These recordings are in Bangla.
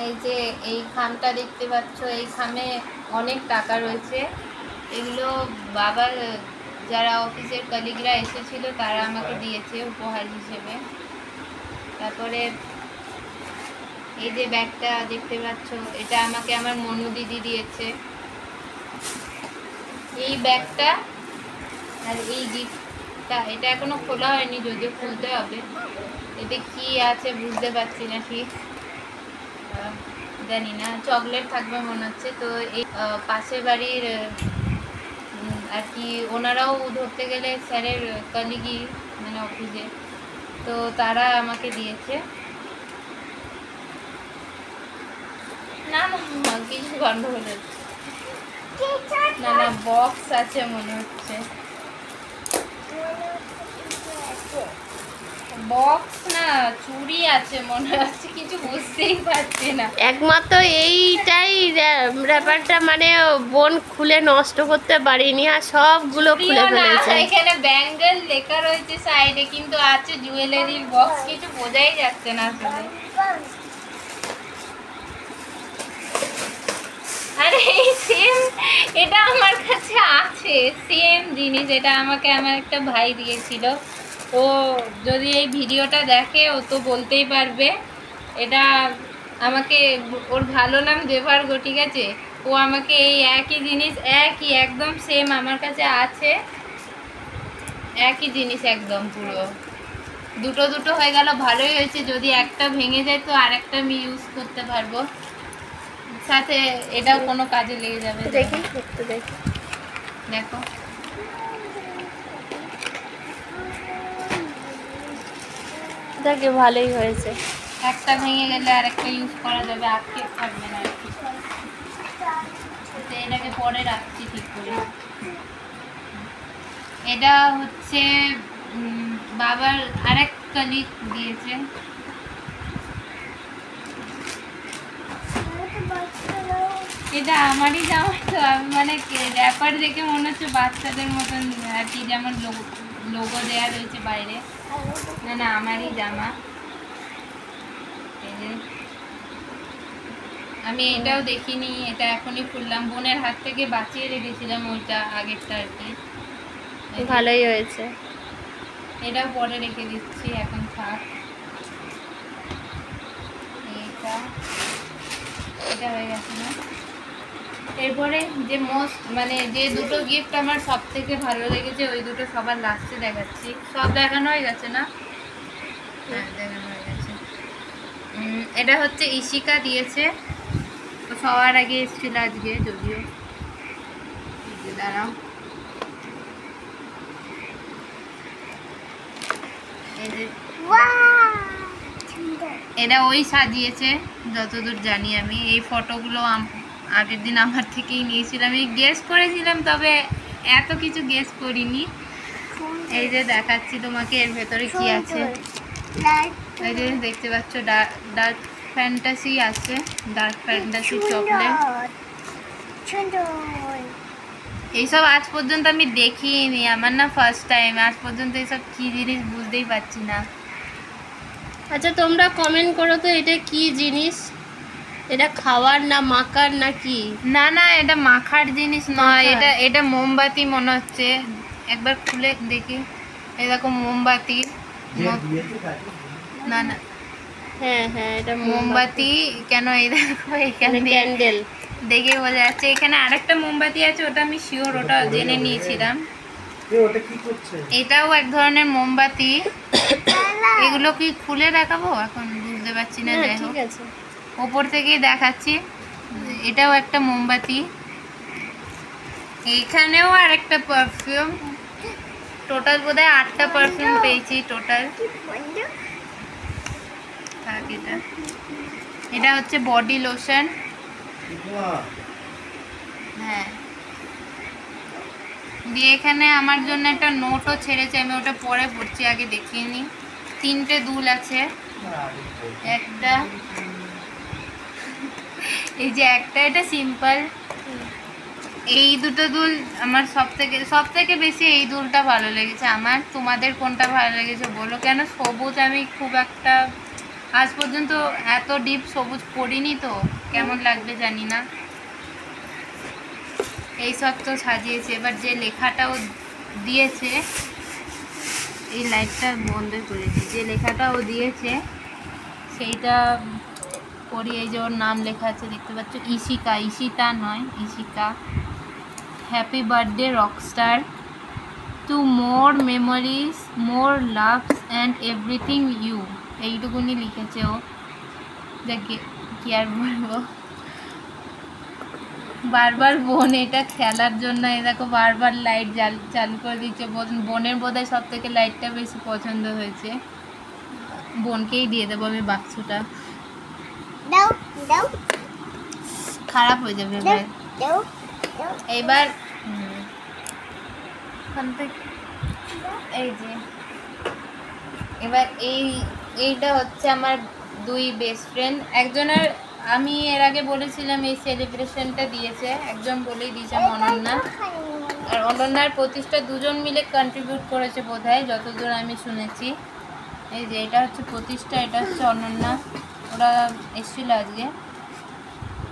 এই যে এই খামটা দেখতে পাচ্ছ, এই খামে অনেক টাকা রয়েছে। এগুলো বাবার যারা অফিসের কলিগরা এসেছিল তারা আমাকে দিয়েছে উপহার হিসেবে। তারপরে এই যে ব্যাগটা দেখতে পাচ্ছ, এটা আমাকে আমার মনু দিদি দিয়েছে। এই ব্যাগটা আর এই গিফটটা, এটা এখনো খোলা হয়নি, যদিও খুলতে হবে। এতে কি আছে বুঝতে পারছি না ঠিক, জানি না, চকলেট থাকবে মনে হচ্ছে। তো এই পাশের বাড়ির আর কি ওনারাও ধরতে গেলে স্যারের কলিগই, মানে অফিসে, তো তারা আমাকে দিয়েছে। না না কিছু গন্ডগোল হচ্ছে, না না বক্স আছে মনে হচ্ছে, বক্স না চুড়ি আছে মনে হচ্ছে, কিছু বুঝতেই পারছি না। একমাত্র এইটাই ব্যাপারটা, মানে বোন খুলে নষ্ট করতে পারিনি, আর সবগুলো খুলে ফেলেছে। এখানে ব্যাঙ্গেল লেখা রয়েছে সাইডে, কিন্তু আছে জুয়েলারির বক্স, কিছু বোঝাই যাচ্ছে না আসলে। আরে এই সেম, এটা আমার কাছে আছে সেম জিনিস, এটা আমাকে আমার একটা ভাই দিয়েছিল। ও যদি এই ভিডিওটা দেখে ও তো বলতেই পারবে। এটা আমাকে, ওর ভালো নাম দেবার্গ, ঠিক আছে? ও আমাকে এই একই জিনিস, একই একদম সেম আমার কাছে আছে, একই জিনিস একদম পুরো। দুটো দুটো হয়ে গেল, ভালোই হয়েছে। যদি একটা ভেঙে যায় তো আরেকটা আমি ইউজ করতে পারবো, সাথে এটাও কোনো কাজে লেগে যাবে। দেখি দেখি, দেখো দেখে ভালোই হয়েছে। একটা ভেঙে গেলে আরেকটা ইউজ করা যাবে, আটকে থাকবে না আর কি। এটাকে পরে রাখছি ঠিক করে। এটা হচ্ছে বাবার আরেক কলিগ দিয়েছে। এটা আমারই জামা, তো আমি মানে র্যাপার দেখে মনে হচ্ছে বাচ্চাদের মতন আর কি, যেমন লোগো দেয়া রয়েছে বাইরে। না না আমারই জামা। আমি এটাও দেখিনি, এটা এখনই খুললাম, বোনের হাত থেকে বাঁচিয়ে রেখেছিলাম ওইটা আগেরটা আর কি। ভালোই হয়েছে। এটাও পরে রেখে দিচ্ছি, এখন থাক। এটা হয়ে গেছে না? এরপরে যে মোস্ট, মানে যে দুটো গিফট আমার সব থেকে ভালো লেগেছে, ওই দুটো সবার লাস্টে দেখাচ্ছি। সব দেখানো হয়ে গেছে না? হ্যাঁ দেখানো হয়ে গেছে। এটা হচ্ছে ইশিকা দিয়েছে, তো সবার আগে এসেছিল আজকে, যদিও দাঁড়াও, এই যে এটা ওই সাজিয়েছে যতদূর জানি আমি। এই ফটোগুলো আগের দিন আমার থেকেই নিয়েছিলাম, আমি গেস করেছিলাম, তবে এত কিছু গেস করিনি। এই যে দেখাচ্ছি তোমাকে, এর ভেতরে কি আছে। এই যে দেখতে পাচ্ছ ডার্ক ফ্যান্টাসি আছে, ডার্ক ফ্যান্টাসি চকলেট। এইসব আজ পর্যন্ত আমি দেখিনি, আমার না ফার্স্ট টাইম, আজ পর্যন্ত এইসব কি জিনিস বুঝতেই পারছি না। আচ্ছা তোমরা কমেন্ট করো তো, এটা কি জিনিস? এটা খাওয়ার না মাখার না কি? না না এটা মাখার জিনিস নয়, এটা মোমবাতি মনে হচ্ছে। একবার খুলে দেখি, এই দেখো মোমবাতি। না না হ্যাঁ হ্যাঁ এটা মোমবাতি। কেন এই দেখো এখানে ক্যান্ডেল দেখে বোঝা যাচ্ছে। এখানে আরেকটা মোমবাতি আছে, ওটা আমি শিওর, ওটা জেনে নিয়েছিলাম। এটাও এক ধরনের মোমবাতি। এগুলো কি খুলে দেখাবো এখন বুঝতে পারছি না, যাই হোক ওপর থেকেই দেখাচ্ছি। এটাও একটা মোমবাতি, এখানেও আর একটা পারফিউম। টোটাল বোধহয় 8টা পারফিউম পেয়েছি টোটাল। এটা হচ্ছে বডি লোশন। হ্যাঁ, দিয়ে এখানে আমার জন্য একটা নোটও ছেড়েছে, আমি ওটা পরে পড়ছি, আগে দেখিয়ে নিই। 3টে দুল আছে, একটা এই যে একটা, এটা সিম্পল। এই দুটো দুল আমার সব থেকে বেশি এই দুলটা ভালো লেগেছে আমার। তোমাদের কোনটা ভালো লেগেছে বলো, কেন সবুজ আমি খুব একটা আজ পর্যন্ত এত ডিপ সবুজ পড়িনি, তো কেমন লাগবে জানি না। এই সব তো সাজিয়েছে। এবার যে লেখাটাও দিয়েছে, এই লাইটটা বন্ধ করেছি, যে লেখাটা ও দিয়েছে সেইটা পড়ি। এই যে ওর নাম লেখা আছে দেখতে পাচ্ছ, ইশিকা, ইশিতা নয়, Ishika. Happy birthday rockstar, to more memories, more loves and everything you. এইটুকুনি লিখেছে ও। দেখে কি আর বলবো, বারবার বোন এটা খেলার জন্য এ দেখো বারবার লাইট চালু করে দিচ্ছে। বোনের বোধহয় সব থেকে লাইটটা বেশি পছন্দ হয়েছে। বোনকেই দিয়ে দেবো আমি বাক্সটা, খারাপ হয়ে যাবে এবার। এইবার এই যে এবার এইটা হচ্ছে আমার দুই বেস্ট ফ্রেন্ড। একজনের আমি এর আগে বলেছিলাম এই সেলিব্রেশনটা দিয়েছে, একজন বলেই দিয়েছে অনন্যা। আর অনন্যার প্রতিষ্ঠা দুজন মিলে কন্ট্রিবিউট করেছে বোধহয়, যতদূর আমি শুনেছি। এই যে এটা হচ্ছে প্রতিষ্ঠা, এটা হচ্ছে অনন্যা। ওরা এসেছিল আজকে।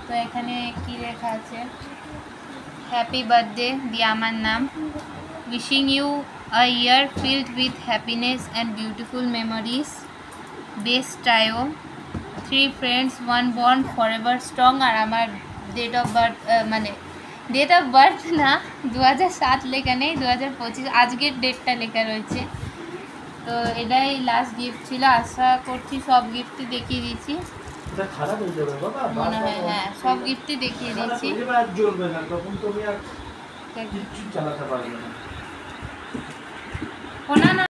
তো এখানে কি লেখা আছে, হ্যাপি বার্থডে দিয়ে আমার নাম, wishing you a year filled with happiness and beautiful memories, best ties, 3 friends 1 bond forever strong। আর আমার ডেট অফ বার্থ, মানে ডেট অফ বার্থ না, 2007 লেখা নেই, 2025 আজকের ডেটটা লেখা রয়েছে। তো এটাই লাস্ট গিফট ছিল। আশা করছি সব গিফটই দেখিয়ে দিয়েছি মনে হয়। হ্যাঁ, সব গিফটই দেখিয়ে দিয়েছি। না